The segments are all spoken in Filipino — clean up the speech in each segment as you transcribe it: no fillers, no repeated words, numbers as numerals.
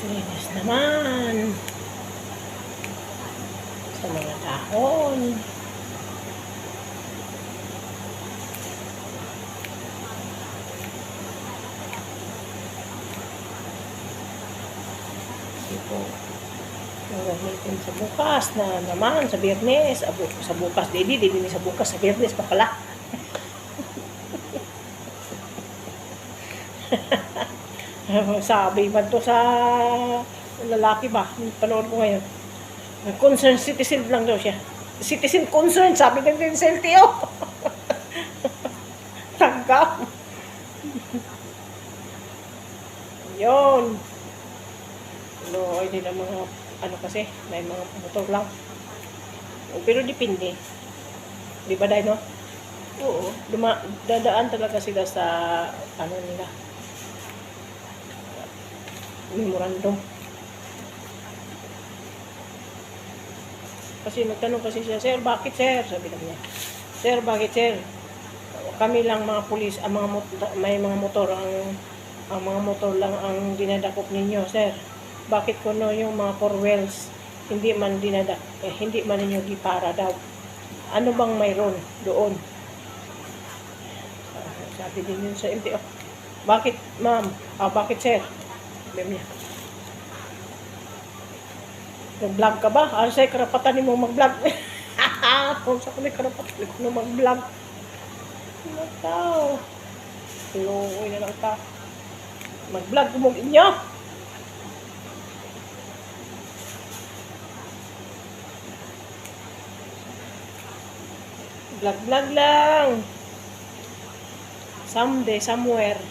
Linis naman sa mga dahon. Ito. Gagamitin sa bukas na naman, sa Biyernes. Sa bukas, di sa bukas, sa Biyernes pa pala. Sabi man to sa lalaki ba? Panood ko ngayon. Concerned citizen lang daw siya. Citizen concerned, sabi ng LTO. Tanggap. Yun. No, hindi na mga, ano kasi, may mga motor lang. Pero depende. Di ba, Day, no? Oo. Dadaan talaga sila sa, ano nila, memorandum. Kasi nagtanong kasi siya, Sir, bakit, Sir? Sabi lang niya. Sir, bakit, Sir? Kami lang mga pulis, may mga motor, ang mga motor lang ang dinadakop ninyo, Sir. Bakit kuno yung mga four wheels hindi man hindi man ninyo gipara daw? Ano bang mayroon doon? Sabi din yun sa MTO. Bakit, ma'am? Bakit, sir? Sabi niya. Nag-vlog ka ba? Ano sa'yo karapatan mo mag-vlog? Kung sa kulit karapatan mo mag-vlog. Ano tao? Luoy na lang ta. Mag-vlog mo inyo. Vlog lang. Someday, somewhere.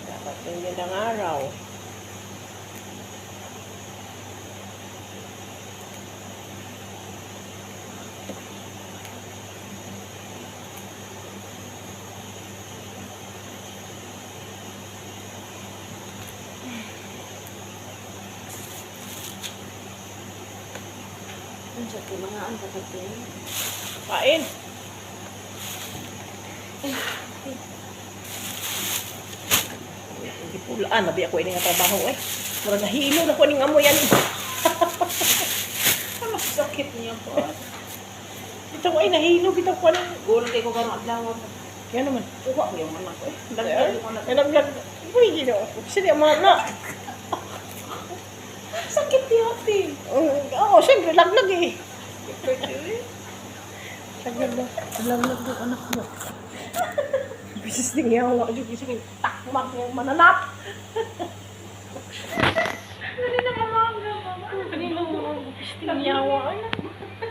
Dapat yung ng araw. Sa mga ang katatin. Kain. Hindi pulaan. Nabi ako ini nga trabaho eh. Murag nahilo na ko ning amoy yan. Ano sakit niya po? Ito ko ay nahilo. Kita ko ng... Gulong kayo ko karong adlaw. Yan naman. Kuha ko yung anak ko eh. Dagdag yung anak ko. Nalaglag. Uy, gino. Sili ang mga anak. Sakit niya ate. Oo, siyempre, laglag eh. Laglag na. Laglag yung anak mo. Bisis din yawa. Takmak yung mananap.